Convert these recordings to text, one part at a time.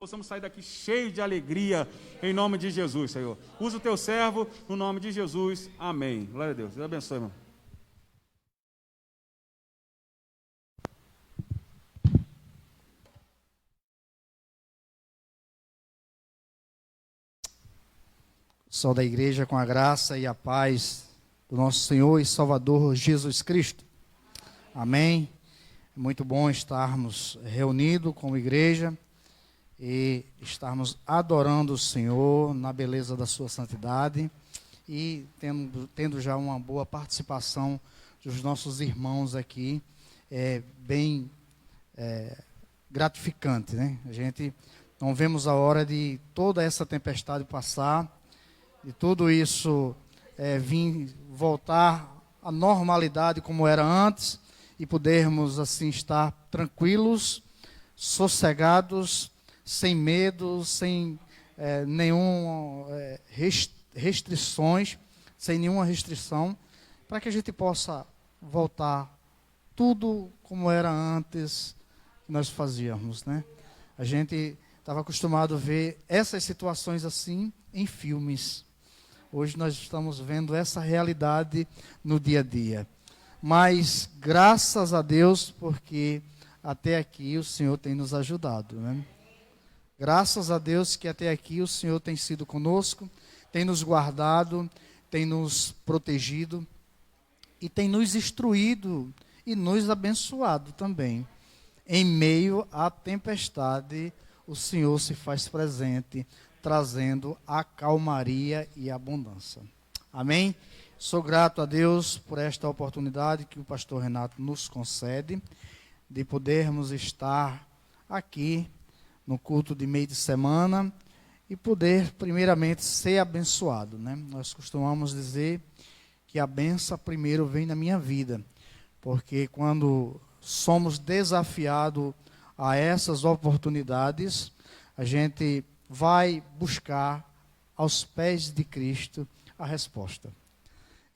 Possamos sair daqui cheios de alegria, em nome de Jesus, Senhor. Usa o teu servo, no nome de Jesus. Amém. Glória a Deus. Deus abençoe, irmão. Só da igreja, com a graça e a paz do nosso Senhor e Salvador Jesus Cristo. Amém. É muito bom estarmos reunidos como igreja e estarmos adorando o Senhor na beleza da sua santidade e tendo já uma boa participação dos nossos irmãos aqui. É bem gratificante, né? A gente não vemos a hora de toda essa tempestade passar, de tudo isso vir voltar à normalidade como era antes e podermos assim estar tranquilos, sossegados, sem medo, sem nenhuma restrições, sem nenhuma restrição, para que a gente possa voltar tudo como era antes que nós fazíamos, né? A gente estava acostumado a ver essas situações assim em filmes. Hoje nós estamos vendo essa realidade no dia a dia. Mas graças a Deus, porque até aqui o Senhor tem nos ajudado, né? Graças a Deus que até aqui o Senhor tem sido conosco, tem nos guardado, tem nos protegido e tem nos instruído e nos abençoado também. Em meio à tempestade, o Senhor se faz presente, trazendo a calmaria e a abundância. Amém? Sou grato a Deus por esta oportunidade que o pastor Renato nos concede, de podermos estar aqui no culto de meio de semana e poder, primeiramente, ser abençoado, né? Nós costumamos dizer que a bênção primeiro vem na minha vida, porque quando somos desafiados a essas oportunidades, a gente vai buscar aos pés de Cristo a resposta.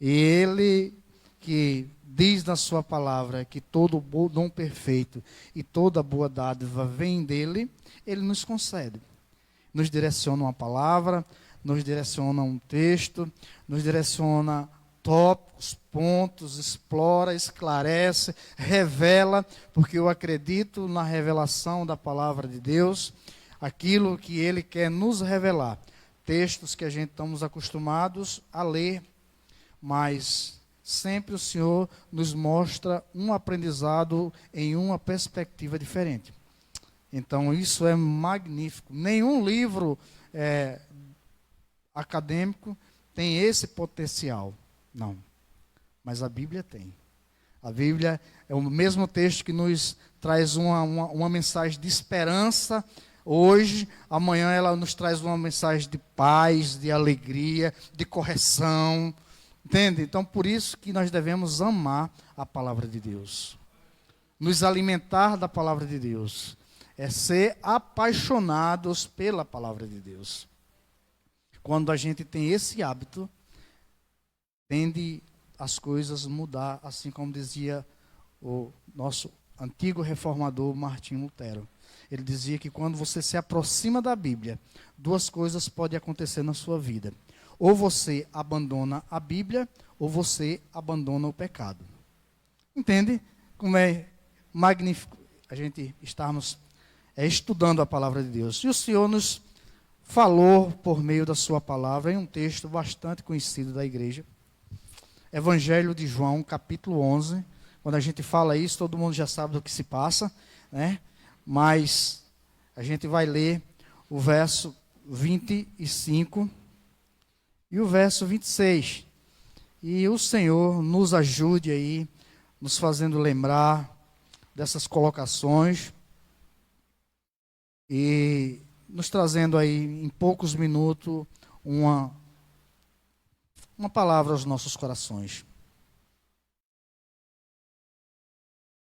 E Ele que diz na sua palavra que todo bom dom perfeito e toda boa dádiva vem dele, Ele nos concede. Nos direciona uma palavra, nos direciona um texto, nos direciona tópicos, pontos, explora, esclarece, revela, porque eu acredito na revelação da palavra de Deus, aquilo que Ele quer nos revelar. Textos que a gente estamos acostumados a ler, mas sempre o Senhor nos mostra um aprendizado em uma perspectiva diferente. Então isso é magnífico. Nenhum livro acadêmico tem esse potencial, não. Mas a Bíblia tem. A Bíblia é o mesmo texto que nos traz uma mensagem de esperança hoje, amanhã ela nos traz uma mensagem de paz, de alegria, de correção. Entende? Então, por isso que nós devemos amar a palavra de Deus. Nos alimentar da palavra de Deus. É ser apaixonados pela palavra de Deus. Quando a gente tem esse hábito, tende as coisas mudar, assim como dizia o nosso antigo reformador Martinho Lutero. Ele dizia que quando você se aproxima da Bíblia, duas coisas podem acontecer na sua vida. Ou você abandona a Bíblia, ou você abandona o pecado. Entende como é magnífico a gente estarmos estudando a palavra de Deus. E o Senhor nos falou por meio da sua palavra em um texto bastante conhecido da igreja. Evangelho de João, capítulo 11. Quando a gente fala isso, todo mundo já sabe do que se passa, né? Mas a gente vai ler o verso 25 e o verso 26. E o Senhor nos ajude aí, nos fazendo lembrar dessas colocações e nos trazendo aí em poucos minutos uma palavra aos nossos corações.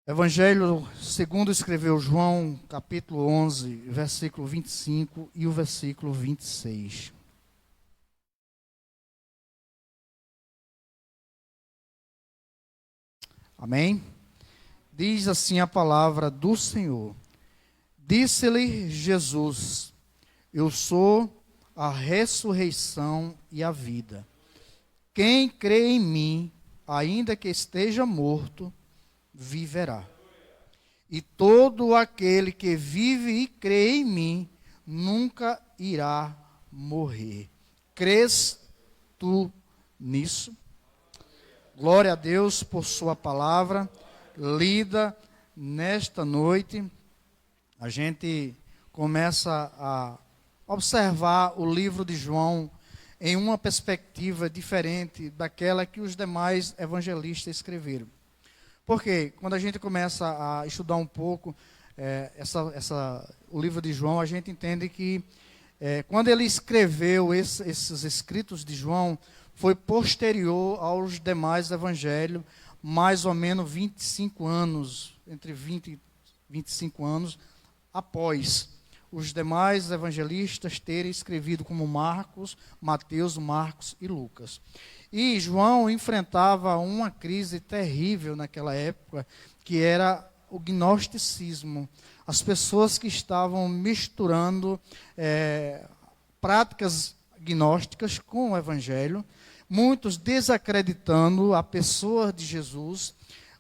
Evangelho segundo escreveu João, capítulo 11, versículo 25 e o versículo 26. Amém? Diz assim a palavra do Senhor: Disse-lhe Jesus: eu sou a ressurreição e a vida. Quem crê em mim, ainda que esteja morto, viverá. E todo aquele que vive e crê em mim, nunca irá morrer. Crês tu nisso? Glória a Deus por sua palavra, lida nesta noite. A gente começa a observar o livro de João em uma perspectiva diferente daquela que os demais evangelistas escreveram. Porque quando a gente começa a estudar um pouco o livro de João, a gente entende que quando ele escreveu esses escritos de João, foi posterior aos demais evangelhos, mais ou menos 25 anos, entre 20 e 25 anos após os demais evangelistas terem escrevido, como Marcos, Mateus, Marcos e Lucas. E João enfrentava uma crise terrível naquela época, que era o gnosticismo. As pessoas que estavam misturando práticas gnósticas com o evangelho, muitos desacreditando a pessoa de Jesus,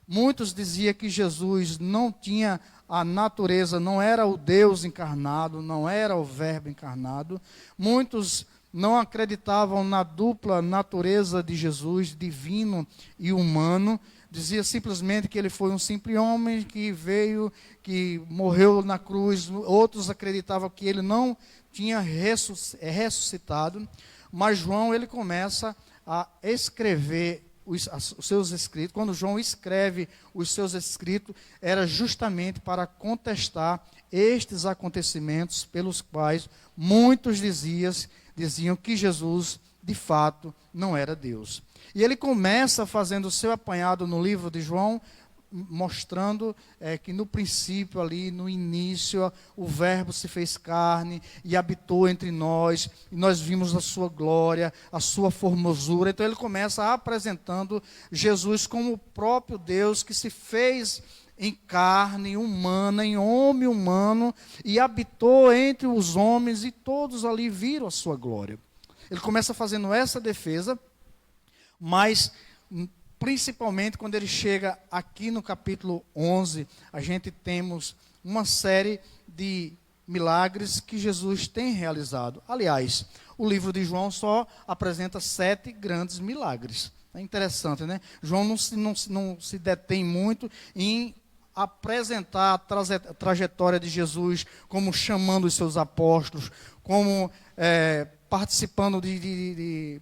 muitos diziam que Jesus não tinha a natureza, não era o Deus encarnado, não era o Verbo encarnado. Muitos não acreditavam na dupla natureza de Jesus, divino e humano. Dizia simplesmente que ele foi um simples homem que veio, que morreu na cruz. Outros acreditavam que ele não tinha ressuscitado. Mas João, ele começa a escrever os seus escritos. Quando João escreve os seus escritos, era justamente para contestar estes acontecimentos pelos quais muitos diziam que Jesus, de fato, não era Deus. E ele começa fazendo o seu apanhado no livro de João, mostrando que no princípio ali, no início, o Verbo se fez carne e habitou entre nós, e nós vimos a sua glória, a sua formosura. Então ele começa apresentando Jesus como o próprio Deus que se fez em carne humana, em homem humano, e habitou entre os homens, e todos ali viram a sua glória. Ele começa fazendo essa defesa, mas principalmente quando ele chega aqui no capítulo 11, a gente temos uma série de milagres que Jesus tem realizado. Aliás, o livro de João só apresenta 7 grandes milagres. É interessante, né? João não se detém muito em apresentar a trajetória de Jesus, como chamando os seus apóstolos, como participando de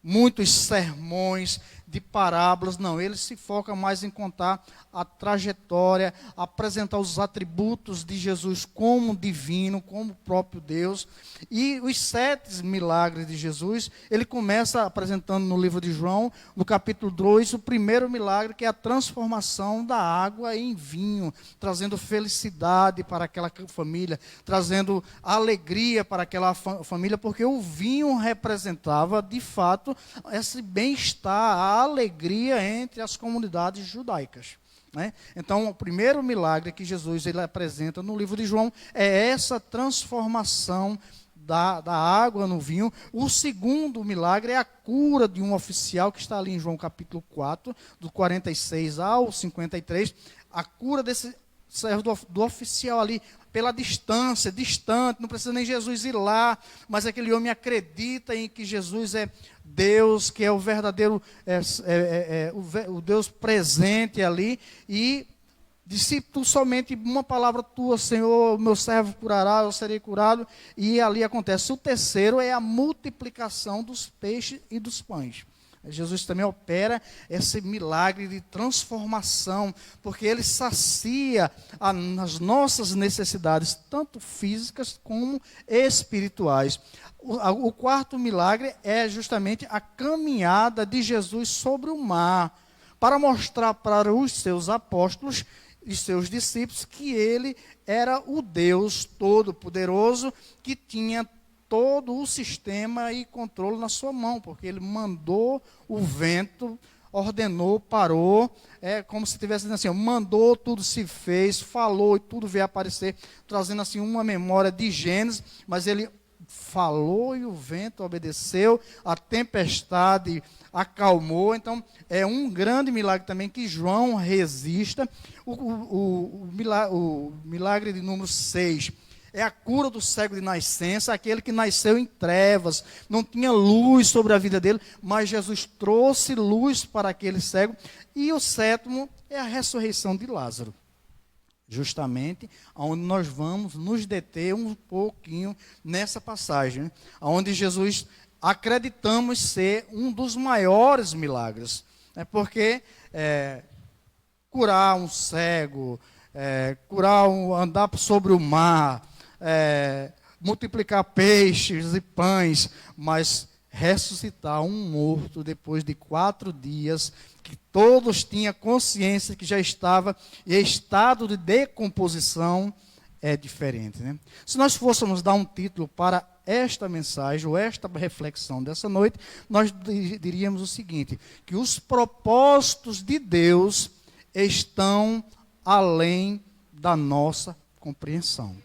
muitos sermões, de parábolas. Não, ele se foca mais em contar a trajetória, apresentar os atributos de Jesus como divino, como próprio Deus. E os 7 milagres de Jesus, ele começa apresentando no livro de João, no capítulo 2, o primeiro milagre, que é a transformação da água em vinho, trazendo felicidade para aquela família, trazendo alegria para aquela família, porque o vinho representava, de fato, esse bem-estar, a alegria entre as comunidades judaicas, né? Então, o primeiro milagre que Jesus ele apresenta no livro de João é essa transformação da água no vinho. O segundo milagre é a cura de um oficial, que está ali em João capítulo 4, do 46 ao 53, a cura desse servo do oficial ali, pela distância, distante, não precisa nem Jesus ir lá, mas aquele homem acredita em que Jesus é Deus, que é o verdadeiro, o Deus presente ali, e disse: tu somente uma palavra tua, Senhor, meu servo curará, eu serei curado. E ali acontece. O terceiro é a multiplicação dos peixes e dos pães. Jesus também opera esse milagre de transformação, porque ele sacia as nossas necessidades, tanto físicas como espirituais. O quarto milagre é justamente a caminhada de Jesus sobre o mar, para mostrar para os seus apóstolos e seus discípulos que ele era o Deus Todo-Poderoso, que tinha todo o sistema e controle na sua mão, porque ele mandou o vento ordenou, parou, como se estivesse dizendo assim, mandou, tudo se fez, falou e tudo veio aparecer, trazendo assim uma memória de Gênesis, mas ele falou e o vento obedeceu, a tempestade acalmou. Então é um grande milagre também que João registra. O milagre de número 6 é a cura do cego de nascença, aquele que nasceu em trevas, não tinha luz sobre a vida dele, mas Jesus trouxe luz para aquele cego. E o 7º é a ressurreição de Lázaro, justamente onde nós vamos nos deter um pouquinho nessa passagem, né? Onde Jesus acreditamos ser um dos maiores milagres, né? Porque curar um cego, andar sobre o mar, multiplicar peixes e pães, mas ressuscitar um morto depois de 4 dias, que todos tinham consciência que já estava em estado de decomposição, é diferente, né? Se nós fôssemos dar um título para esta mensagem, ou esta reflexão dessa noite, nós diríamos o seguinte, que os propósitos de Deus estão além da nossa compreensão.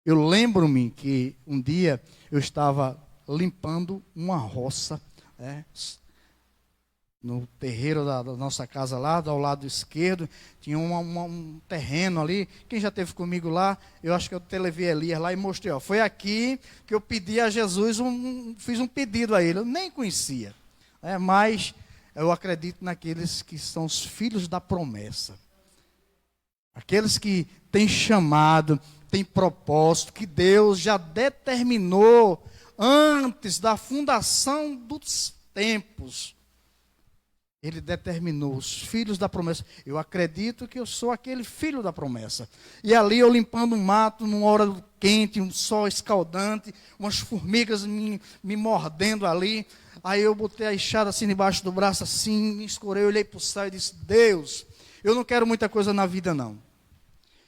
Eu lembro-me que um dia eu estava limpando uma roça, no terreiro da nossa casa lá, ao lado esquerdo, tinha um terreno ali. Quem já esteve comigo lá, eu acho que eu te levei Elias lá e mostrei, foi aqui que eu pedi a Jesus, fiz um pedido a ele, eu nem conhecia, mas eu acredito naqueles que são os filhos da promessa, aqueles que têm chamado, têm propósito, que Deus já determinou antes da fundação dos tempos. Ele determinou os filhos da promessa. Eu acredito que eu sou aquele filho da promessa. E ali eu limpando um mato, numa hora quente, um sol escaldante, umas formigas me mordendo ali. Aí eu botei a enxada assim debaixo do braço, assim, me escorei, olhei para o céu e disse, Deus, eu não quero muita coisa na vida não.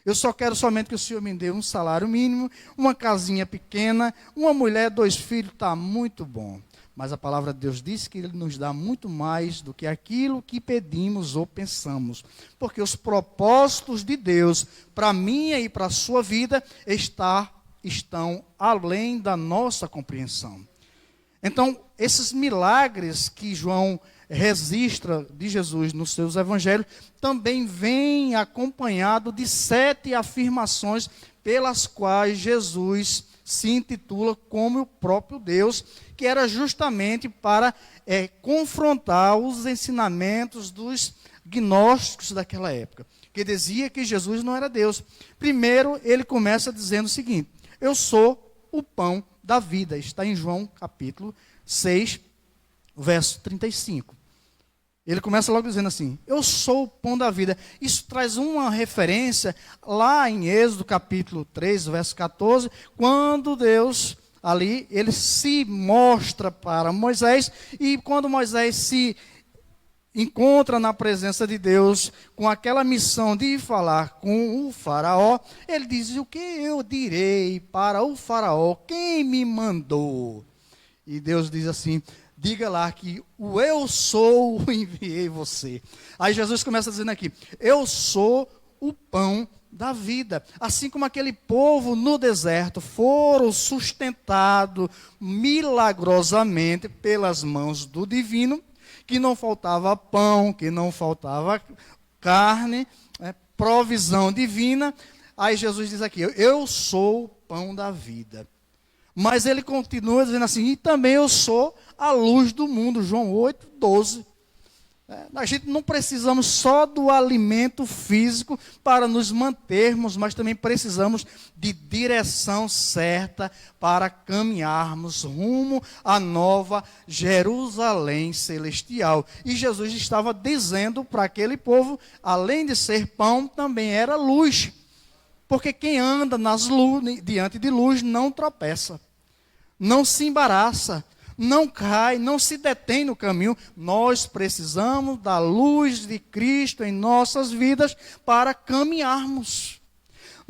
Eu só quero somente que o Senhor me dê um salário mínimo, uma casinha pequena, uma mulher, 2 filhos, está muito bom. Mas a palavra de Deus diz que Ele nos dá muito mais do que aquilo que pedimos ou pensamos. Porque os propósitos de Deus para a minha e para a sua vida estão além da nossa compreensão. Então, esses milagres que João registra de Jesus nos seus evangelhos, também vem acompanhado de 7 afirmações pelas quais Jesus se intitula como o próprio Deus, que era justamente para confrontar os ensinamentos dos gnósticos daquela época, que dizia que Jesus não era Deus. Primeiro, ele começa dizendo o seguinte, eu sou o pão da vida, está em João capítulo 6, verso 35. Ele começa logo dizendo assim, eu sou o pão da vida. Isso traz uma referência lá em Êxodo capítulo 3, verso 14, quando Deus ali, ele se mostra para Moisés, e quando Moisés se encontra na presença de Deus, com aquela missão de falar com o faraó, ele diz, o que eu direi para o faraó? Quem me mandou? E Deus diz assim, diga lá que o eu sou enviei você. Aí Jesus começa dizendo aqui, eu sou o pão da vida. Assim como aquele povo no deserto foram sustentados milagrosamente pelas mãos do divino, que não faltava pão, que não faltava carne, provisão divina. Aí Jesus diz aqui, eu sou o pão da vida. Mas ele continua dizendo assim, e também eu sou a luz do mundo, João 8, 12. A gente não precisamos só do alimento físico para nos mantermos, mas também precisamos de direção certa para caminharmos rumo à nova Jerusalém celestial. E Jesus estava dizendo para aquele povo, além de ser pão, também era luz. Porque quem anda diante de luz não tropeça, não se embaraça, não cai, não se detém no caminho. Nós precisamos da luz de Cristo em nossas vidas para caminharmos.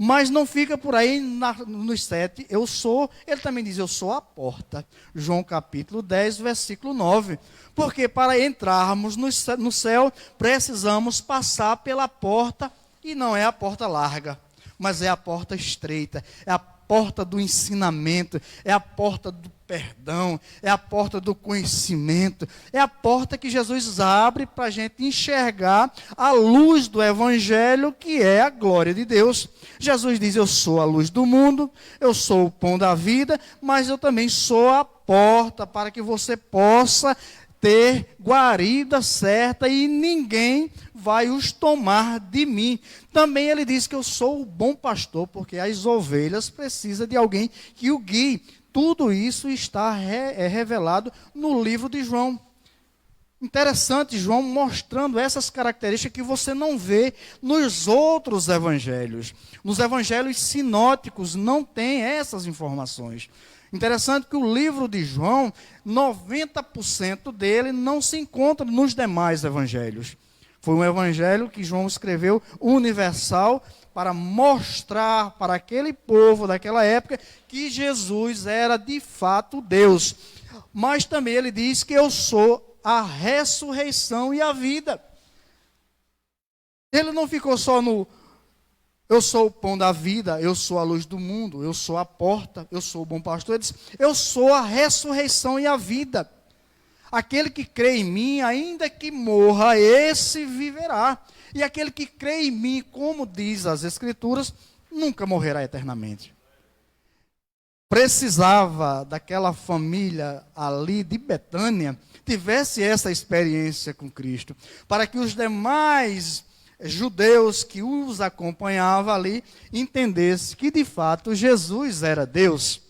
Mas não fica por aí nos 7, eu sou, ele também diz, eu sou a porta. João capítulo 10, versículo 9. Porque para entrarmos no céu, precisamos passar pela porta, e não é a porta larga, mas é a porta estreita, é a porta do ensinamento, é a porta do perdão, é a porta do conhecimento, é a porta que Jesus abre para a gente enxergar a luz do Evangelho, que é a glória de Deus. Jesus diz, eu sou a luz do mundo, eu sou o pão da vida, mas eu também sou a porta para que você possa ter guarida certa e ninguém vai os tomar de mim. Também ele diz que eu sou o bom pastor, porque as ovelhas precisam de alguém que o guie. Tudo isso está revelado no livro de João. Interessante, João mostrando essas características que você não vê nos outros evangelhos. Nos evangelhos sinóticos não tem essas informações. Interessante que o livro de João, 90% dele não se encontra nos demais evangelhos. Foi um evangelho que João escreveu universal para mostrar para aquele povo daquela época que Jesus era de fato Deus. Mas também ele diz que eu sou a ressurreição e a vida. Ele não ficou só no eu sou o pão da vida, eu sou a luz do mundo, eu sou a porta, eu sou o bom pastor. Ele disse, eu sou a ressurreição e a vida. Aquele que crê em mim, ainda que morra, esse viverá. E aquele que crê em mim, como diz as Escrituras, nunca morrerá eternamente. Precisava daquela família ali de Betânia, tivesse essa experiência com Cristo, para que os demais judeus que os acompanhavam ali entendessem que de fato Jesus era Deus.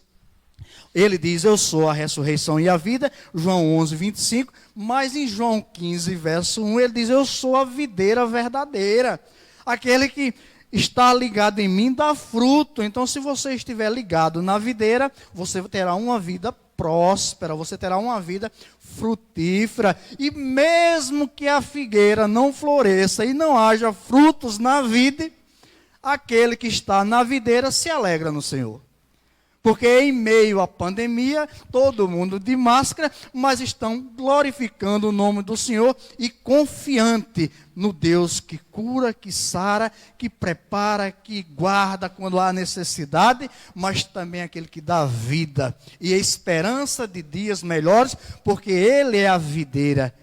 Ele diz, eu sou a ressurreição e a vida, João 11, 25, mas em João 15, verso 1, ele diz, eu sou a videira verdadeira. Aquele que está ligado em mim dá fruto. Então, se você estiver ligado na videira, você terá uma vida próspera, você terá uma vida frutífera. E mesmo que a figueira não floresça e não haja frutos na vide, aquele que está na videira se alegra no Senhor. Porque em meio à pandemia, todo mundo de máscara, mas estão glorificando o nome do Senhor e confiante no Deus que cura, que sara, que prepara, que guarda quando há necessidade, mas também aquele que dá vida e esperança de dias melhores, porque Ele é a videira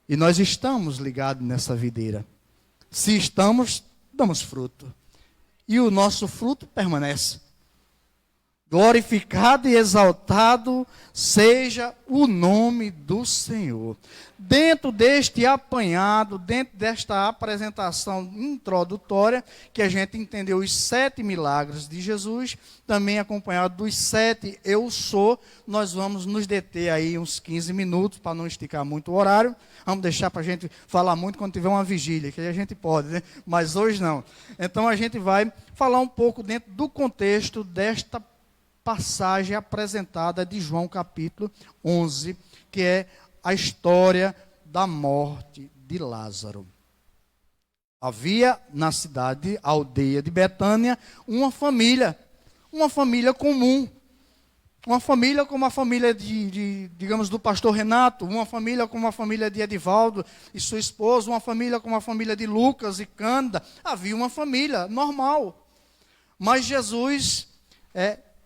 e nós estamos ligados nessa videira. Se estamos, damos fruto e o nosso fruto permanece. Glorificado e exaltado seja o nome do Senhor. Dentro deste apanhado, dentro desta apresentação introdutória, que a gente entendeu os 7 milagres de Jesus, também acompanhado dos 7 eu sou, nós vamos nos deter aí uns 15 minutos, para não esticar muito o horário. Vamos deixar para a gente falar muito quando tiver uma vigília, que a gente pode, né? Mas hoje não. Então a gente vai falar um pouco dentro do contexto desta passagem apresentada de João capítulo 11, que é a história da morte de Lázaro. Havia na cidade, aldeia de Betânia, uma família comum, uma família como a família digamos, do pastor Renato, uma família como a família de Edivaldo e sua esposa, uma família como a família de Lucas e Cândida. Havia uma família normal, mas Jesus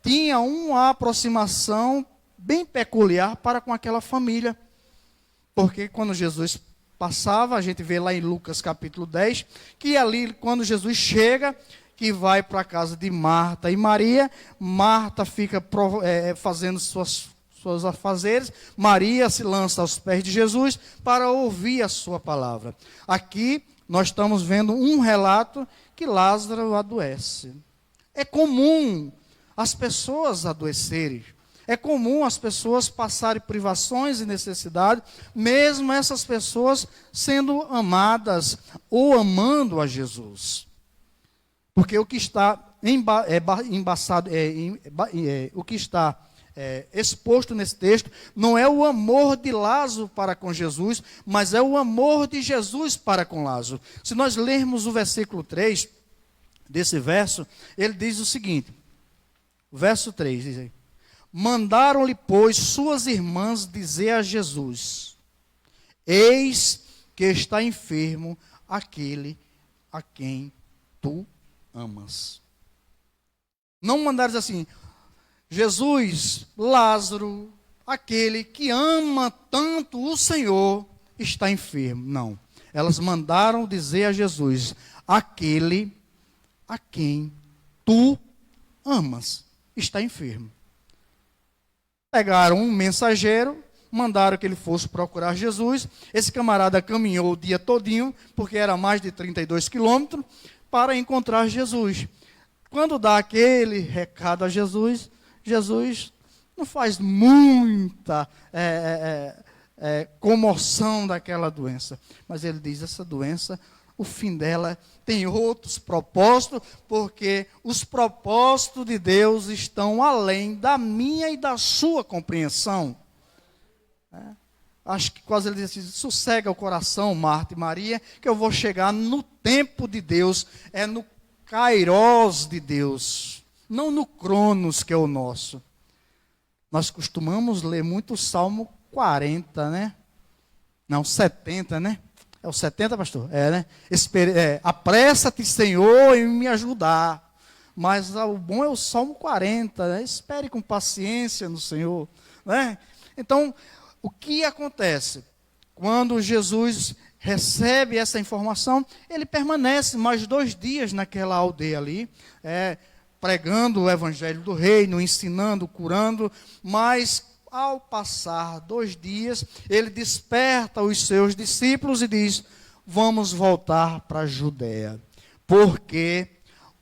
tinha uma aproximação bem peculiar para com aquela família. Porque quando Jesus passava, a gente vê lá em Lucas capítulo 10, que ali quando Jesus chega, que vai para a casa de Marta e Maria, Marta fica fazendo seus afazeres, Maria se lança aos pés de Jesus para ouvir a sua palavra. Aqui nós estamos vendo um relato que Lázaro adoece. É comum as pessoas adoecerem. É comum as pessoas passarem privações e necessidades, mesmo essas pessoas sendo amadas ou amando a Jesus. Porque o que está exposto nesse texto não é o amor de Lázaro para com Jesus, mas é o amor de Jesus para com Lázaro. Se nós lermos o versículo 3, desse verso, ele diz o seguinte, verso 3, diz aí: mandaram-lhe, pois, suas irmãs dizer a Jesus: eis que está enfermo aquele a quem tu amas. Não mandaram dizer assim: Jesus, Lázaro, aquele que ama tanto o Senhor, está enfermo. Não. Elas mandaram dizer a Jesus: aquele a quem tu amas está enfermo. Pegaram um mensageiro, mandaram que ele fosse procurar Jesus. Esse camarada caminhou o dia todinho, porque era mais de 32 quilômetros, para encontrar Jesus. Quando dá aquele recado a Jesus, Jesus não faz muita comoção daquela doença. Mas ele diz: essa doença, o fim dela tem outros propósitos, porque os propósitos de Deus estão além da minha e da sua compreensão. Acho que quase ele diz assim: sossega o coração, Marta e Maria, que eu vou chegar no tempo de Deus, é no Kairos de Deus, não no Cronos, que é o nosso. Nós costumamos ler muito o Salmo 40, né? Não, 70, né? É o 70, pastor? É, né? Apressa-te, Senhor, em me ajudar. Mas o bom é o Salmo 40, né? Espere com paciência no Senhor, né? Então, o que acontece? Quando Jesus recebe essa informação, ele permanece mais 2 dias naquela aldeia ali, pregando o evangelho do reino, ensinando, curando, mas ao passar 2 dias, ele desperta os seus discípulos e diz: vamos voltar para a Judéia, porque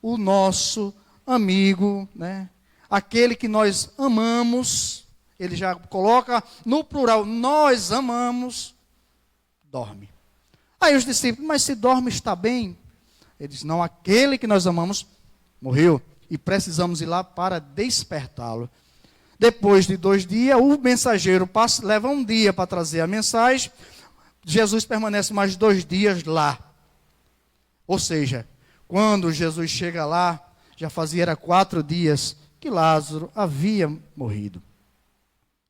o nosso amigo, né, aquele que nós amamos, ele já coloca no plural, nós amamos, dorme. Aí os discípulos: mas se dorme está bem? Ele diz: não, aquele que nós amamos morreu e precisamos ir lá para despertá-lo. Depois de 2 dias, o mensageiro leva 1 dia para trazer a mensagem. Jesus permanece mais 2 dias lá. Ou seja, quando Jesus chega lá, já fazia 4 dias que Lázaro havia morrido.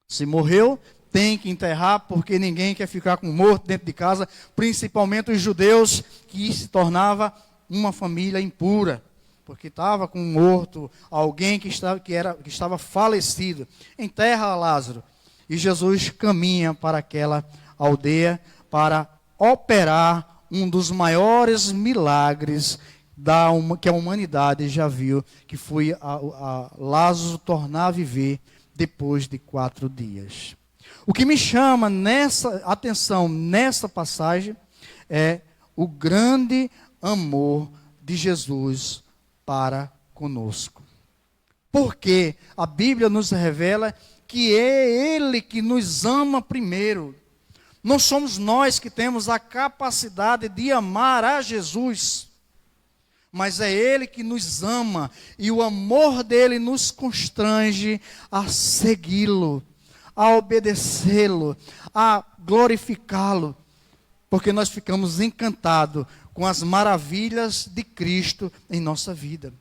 Se morreu, tem que enterrar, porque ninguém quer ficar com morto dentro de casa, principalmente os judeus, que se tornava uma família impura, porque estava com um morto, alguém que estava falecido. Enterra Lázaro. E Jesus caminha para aquela aldeia para operar um dos maiores milagres que a humanidade já viu, que foi a Lázaro tornar a viver depois de 4 dias. O que me chama atenção nessa passagem é o grande amor de Jesus para conosco. Porque a Bíblia nos revela que é Ele que nos ama primeiro. Não somos nós que temos a capacidade de amar a Jesus, mas é Ele que nos ama, e o amor dele nos constrange a segui-lo, a obedecê-lo, a glorificá-lo, porque nós ficamos encantados com as maravilhas de Cristo em nossa vida.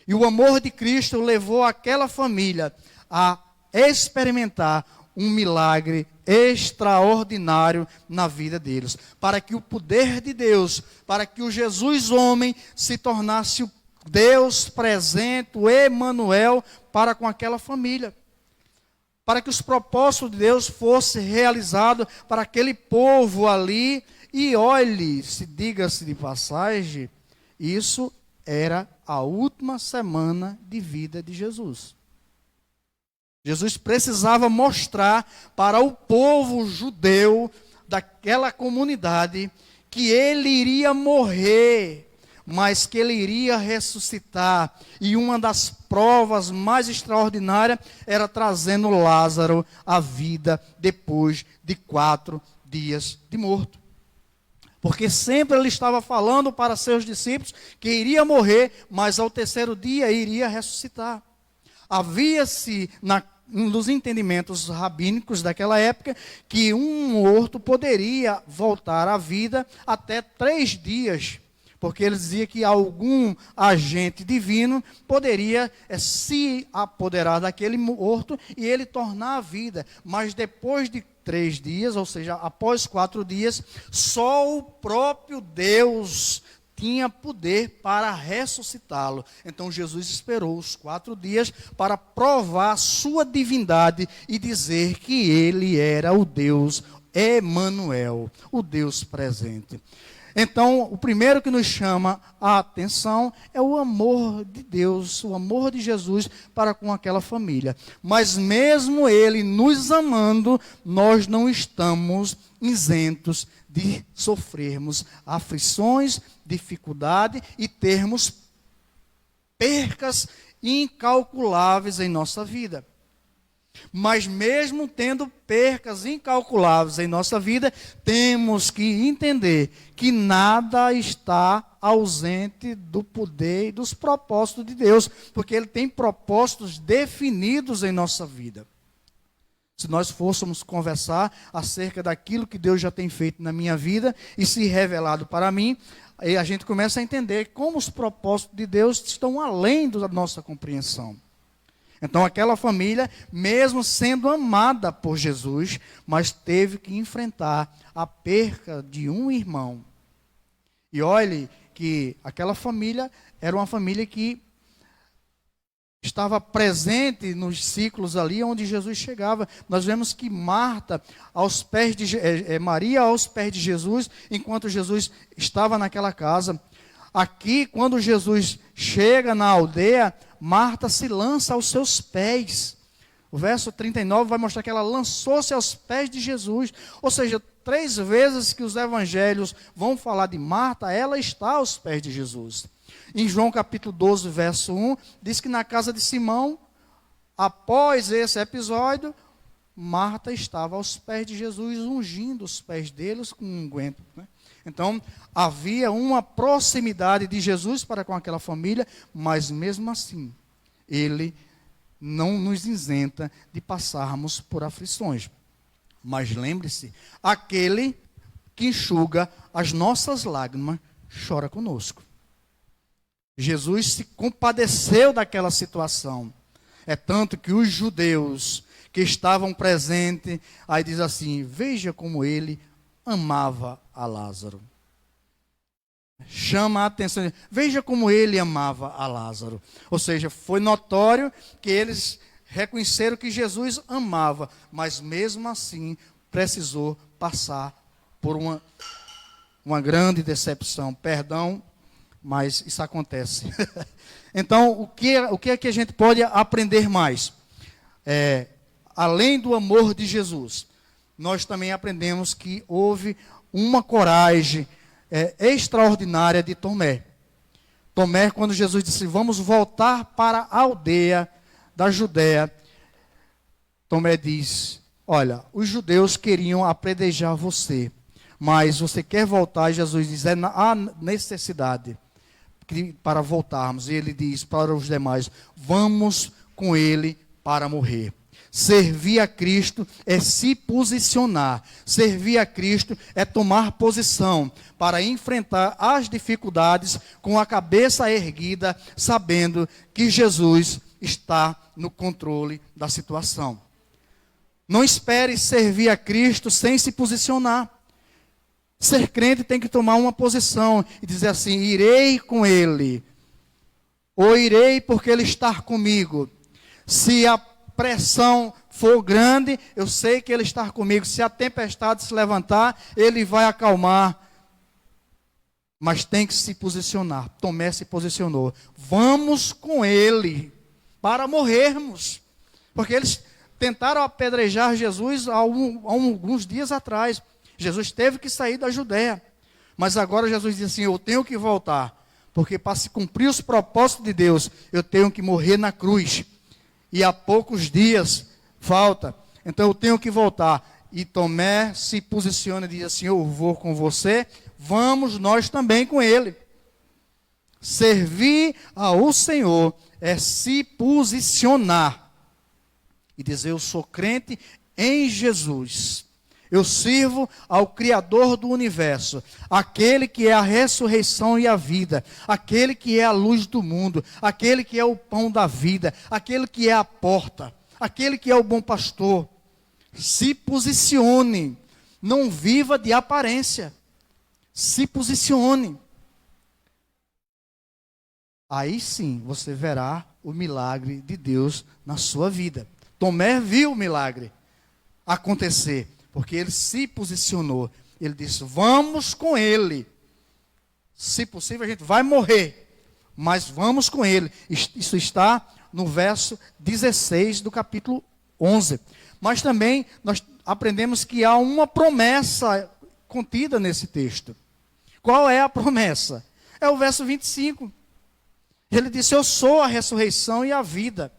E o amor de Cristo levou aquela família a experimentar um milagre extraordinário na vida deles, para que o poder de Deus, para que o Jesus homem se tornasse o Deus presente, o Emanuel, para com aquela família, para que os propósitos de Deus fossem realizados para aquele povo ali. E olhe, diga-se de passagem, isso era a última semana de vida de Jesus. Jesus precisava mostrar para o povo judeu daquela comunidade que ele iria morrer, mas que ele iria ressuscitar. E uma das provas mais extraordinárias era trazendo Lázaro à vida depois de 4 dias de morto. Porque sempre ele estava falando para seus discípulos que iria morrer, mas ao 3º dia iria ressuscitar. Havia-se nos entendimentos rabínicos daquela época que um morto poderia voltar à vida até 3 dias. Porque ele dizia que algum agente divino poderia se apoderar daquele morto e ele tornar a vida. Mas depois de 3 dias, ou seja, após 4 dias, só o próprio Deus tinha poder para ressuscitá-lo. Então Jesus esperou os 4 dias para provar sua divindade e dizer que ele era o Deus Emanuel, o Deus presente. Então, o primeiro que nos chama a atenção é o amor de Deus, o amor de Jesus para com aquela família. Mas mesmo Ele nos amando, nós não estamos isentos de sofrermos aflições, dificuldade e termos percas incalculáveis em nossa vida. Mas mesmo tendo percas incalculáveis em nossa vida, temos que entender que nada está ausente do poder e dos propósitos de Deus, porque Ele tem propósitos definidos em nossa vida. Se nós fôssemos conversar acerca daquilo que Deus já tem feito na minha vida e se revelado para mim, aí a gente começa a entender como os propósitos de Deus estão além da nossa compreensão. Então aquela família, mesmo sendo amada por Jesus, mas teve que enfrentar a perca de um irmão. E olhe que aquela família era uma família que estava presente nos ciclos ali onde Jesus chegava. Nós vemos que Marta, Maria aos pés de Jesus, enquanto Jesus estava naquela casa. Aqui, quando Jesus chega na aldeia, Marta se lança aos seus pés. O verso 39 vai mostrar que ela lançou-se aos pés de Jesus. Ou seja, 3 vezes que os evangelhos vão falar de Marta, ela está aos pés de Jesus. Em João capítulo 12, verso 1, diz que na casa de Simão, após esse episódio, Marta estava aos pés de Jesus, ungindo os pés deles com um unguento, né? Então, havia uma proximidade de Jesus para com aquela família, mas mesmo assim, Ele não nos isenta de passarmos por aflições. Mas lembre-se, aquele que enxuga as nossas lágrimas, chora conosco. Jesus se compadeceu daquela situação. É tanto que os judeus que estavam presentes, aí diz assim, veja como ele amava a Lázaro. Chama a atenção, veja como ele amava a Lázaro. Ou seja, foi notório que eles reconheceram que Jesus amava, mas mesmo assim precisou passar por uma grande decepção. Perdão, mas isso acontece. Então, o que é que a gente pode aprender mais? Além do amor de Jesus, nós também aprendemos que houve uma coragem extraordinária de Tomé. Tomé, quando Jesus disse, vamos voltar para a aldeia da Judéia, Tomé diz, olha, os judeus queriam apedrejar você, mas você quer voltar? E Jesus diz, há necessidade para voltarmos. E ele diz para os demais, vamos com ele para morrer. Servir a Cristo é se posicionar. Servir a Cristo é tomar posição para enfrentar as dificuldades com a cabeça erguida, sabendo que Jesus está no controle da situação. Não espere servir a Cristo sem se posicionar. Ser crente tem que tomar uma posição e dizer assim, irei com Ele, ou irei porque Ele está comigo. Se a pressão for grande, eu sei que Ele está comigo. Se a tempestade se levantar, Ele vai acalmar. Mas tem que se posicionar. Tomé se posicionou. Vamos com Ele para morrermos. Porque eles tentaram apedrejar Jesus há alguns dias atrás. Jesus teve que sair da Judéia. Mas agora Jesus diz assim, eu tenho que voltar. Porque para se cumprir os propósitos de Deus, eu tenho que morrer na cruz. E há poucos dias falta. Então eu tenho que voltar. E Tomé se posiciona e diz assim, eu vou com você, vamos nós também com ele. Servir ao Senhor é se posicionar. E dizer, eu sou crente em Jesus. Eu sirvo ao Criador do universo, aquele que é a ressurreição e a vida, aquele que é a luz do mundo, aquele que é o pão da vida, aquele que é a porta, aquele que é o bom pastor. Se posicione, não viva de aparência. Se posicione. Aí sim você verá o milagre de Deus na sua vida. Tomé viu o milagre acontecer, porque ele se posicionou. Ele disse: vamos com ele. Se possível, a gente vai morrer, mas vamos com ele. Isso está no verso 16 do capítulo 11. Mas também nós aprendemos que há uma promessa contida nesse texto. Qual é a promessa? É o verso 25. Ele disse: eu sou a ressurreição e a vida.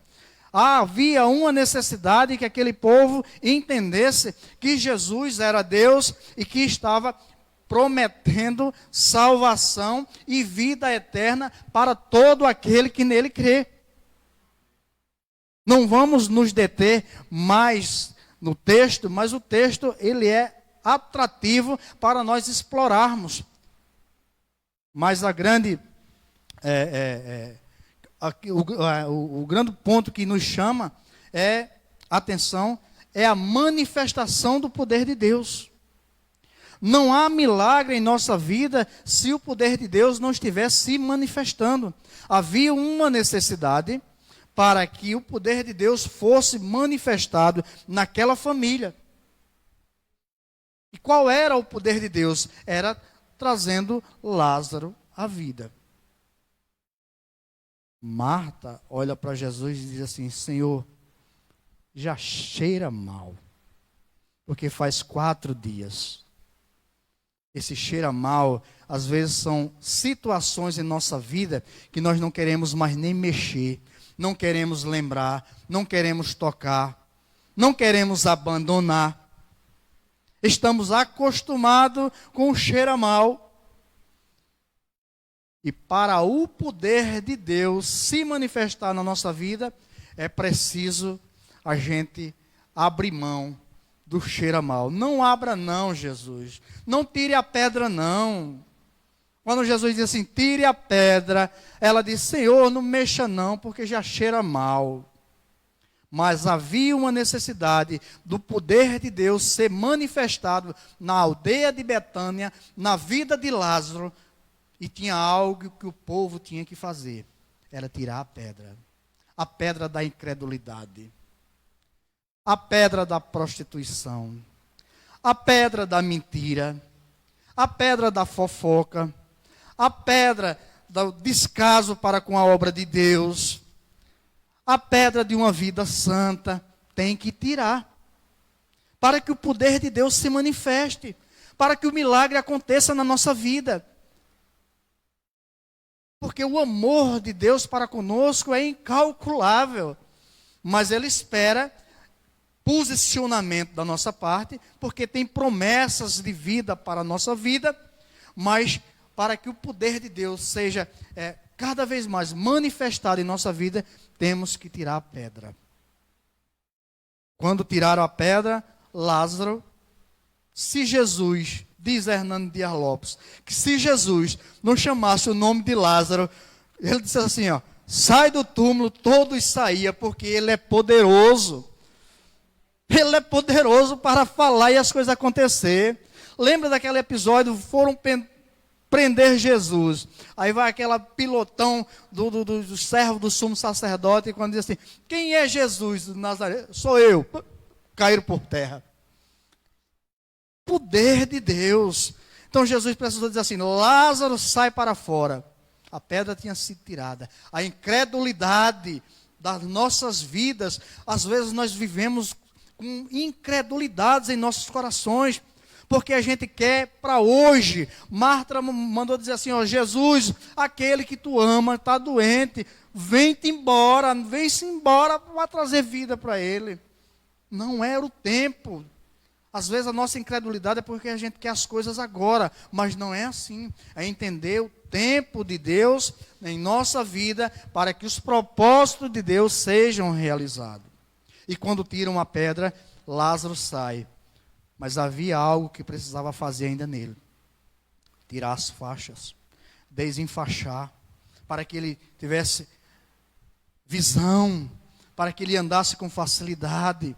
Havia uma necessidade que aquele povo entendesse que Jesus era Deus e que estava prometendo salvação e vida eterna para todo aquele que nele crê. Não vamos nos deter mais no texto, mas o texto ele é atrativo para nós explorarmos. Mas a grande o grande ponto que nos chama atenção, é a manifestação do poder de Deus. Não há milagre em nossa vida se o poder de Deus não estiver se manifestando. Havia uma necessidade para que o poder de Deus fosse manifestado naquela família. E qual era o poder de Deus? Era trazendo Lázaro à vida. Marta olha para Jesus e diz assim: Senhor, já cheira mal, porque faz 4 dias. Esse cheira mal, às vezes são situações em nossa vida que nós não queremos mais nem mexer, não queremos lembrar, não queremos tocar, não queremos abandonar. Estamos acostumados com o cheiro mal. E para o poder de Deus se manifestar na nossa vida, é preciso a gente abrir mão do cheiro mal. Não abra não, Jesus. Não tire a pedra não. Quando Jesus diz assim, tire a pedra, ela diz: Senhor, não mexa não, porque já cheira mal. Mas havia uma necessidade do poder de Deus ser manifestado na aldeia de Betânia, na vida de Lázaro. E tinha algo que o povo tinha que fazer. Era tirar a pedra da incredulidade, a pedra da prostituição, a pedra da mentira, a pedra da fofoca, a pedra do descaso para com a obra de Deus, a pedra de uma vida santa. Tem que tirar, para que o poder de Deus se manifeste, para que o milagre aconteça na nossa vida. Porque o amor de Deus para conosco é incalculável. Mas Ele espera posicionamento da nossa parte, porque tem promessas de vida para a nossa vida, mas para que o poder de Deus seja cada vez mais manifestado em nossa vida, temos que tirar a pedra. Quando tiraram a pedra, Lázaro, se Jesus... Diz Hernando Dias Lopes, que se Jesus não chamasse o nome de Lázaro, ele disse assim, sai do túmulo, todos saíam, porque ele é poderoso. Ele é poderoso para falar e as coisas acontecer. Lembra daquele episódio, foram prender Jesus. Aí vai aquela pilotão do servo do sumo sacerdote, e quando diz assim, quem é Jesus de Nazaré? Sou eu. Caíram por terra. Poder de Deus. Então Jesus precisou dizer assim, Lázaro, sai para fora. A pedra tinha sido tirada. A incredulidade das nossas vidas, às vezes nós vivemos com incredulidades em nossos corações, porque a gente quer para hoje. Marta mandou dizer assim, Jesus, aquele que tu ama está doente, vem-te embora, vem-se embora para trazer vida para ele. Não era o tempo. Às vezes a nossa incredulidade é porque a gente quer as coisas agora, mas não é assim. É entender o tempo de Deus em nossa vida para que os propósitos de Deus sejam realizados. E quando tiram a pedra, Lázaro sai. Mas havia algo que precisava fazer ainda nele. Tirar as faixas, desenfaixar, para que ele tivesse visão, para que ele andasse com facilidade.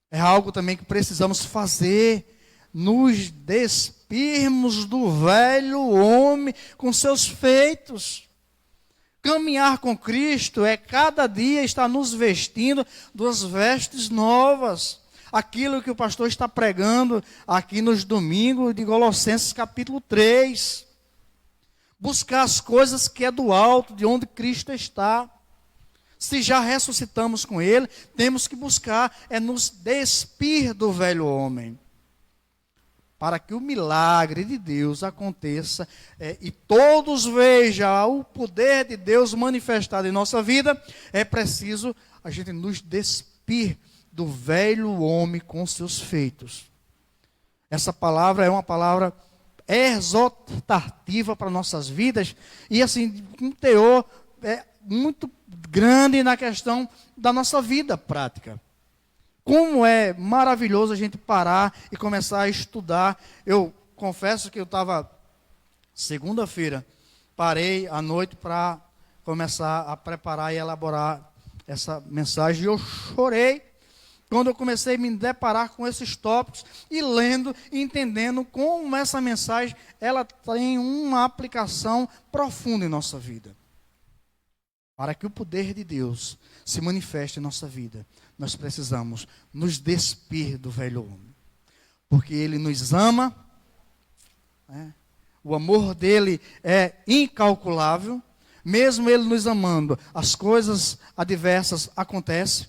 É algo também que precisamos fazer, nos despirmos do velho homem com seus feitos. Caminhar com Cristo é cada dia estar nos vestindo das vestes novas. Aquilo que o pastor está pregando aqui nos domingos de Colossenses capítulo 3. Buscar as coisas que é do alto, de onde Cristo está. Se já ressuscitamos com Ele, temos que buscar, nos despir do velho homem. Para que o milagre de Deus aconteça e todos vejam o poder de Deus manifestado em nossa vida, é preciso a gente nos despir do velho homem com seus feitos. Essa palavra é uma palavra exortativa para nossas vidas e assim, um teor muito grande na questão da nossa vida prática. Como é maravilhoso a gente parar e começar a estudar. Eu confesso que eu estava, segunda-feira, parei à noite para começar a preparar e elaborar essa mensagem. E eu chorei quando eu comecei a me deparar com esses tópicos e lendo e entendendo como essa mensagem ela tem uma aplicação profunda em nossa vida. Para que o poder de Deus se manifeste em nossa vida, nós precisamos nos despir do velho homem. Porque Ele nos ama, o amor dEle é incalculável, mesmo Ele nos amando, as coisas adversas acontecem.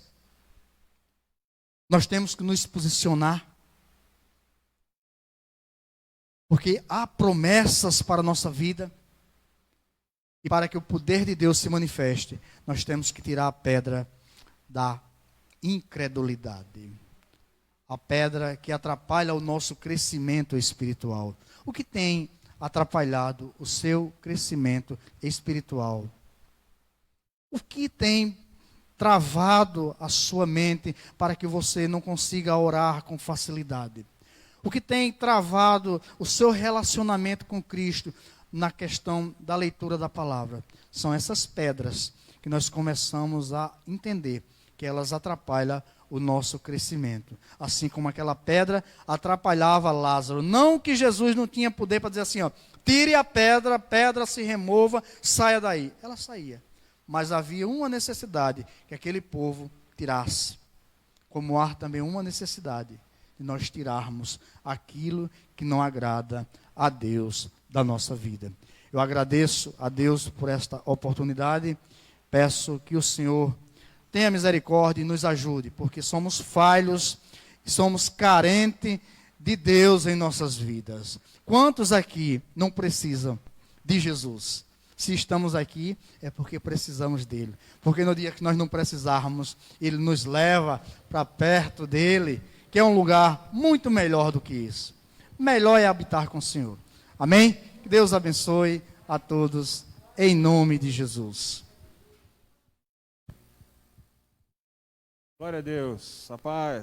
Nós temos que nos posicionar, porque há promessas para a nossa vida. E para que o poder de Deus se manifeste, nós temos que tirar a pedra da incredulidade. A pedra que atrapalha o nosso crescimento espiritual. O que tem atrapalhado o seu crescimento espiritual? O que tem travado a sua mente para que você não consiga orar com facilidade? O que tem travado o seu relacionamento com Cristo na questão da leitura da palavra? São essas pedras que nós começamos a entender que elas atrapalham o nosso crescimento. Assim como aquela pedra atrapalhava Lázaro. Não que Jesus não tinha poder para dizer assim, tire a pedra se remova, saia daí. Ela saía. Mas havia uma necessidade que aquele povo tirasse. Como há também uma necessidade de nós tirarmos aquilo que não agrada a Deus da nossa vida. Eu agradeço a Deus por esta oportunidade. Peço que o Senhor tenha misericórdia e nos ajude, porque somos falhos e somos carentes de Deus em nossas vidas. Quantos aqui não precisam de Jesus? Se estamos aqui, é porque precisamos dele. Porque no dia que nós não precisarmos, ele nos leva para perto dele, que é um lugar muito melhor do que isso. Melhor é habitar com o Senhor. Amém? Que Deus abençoe a todos, em nome de Jesus. Glória a Deus. A paz.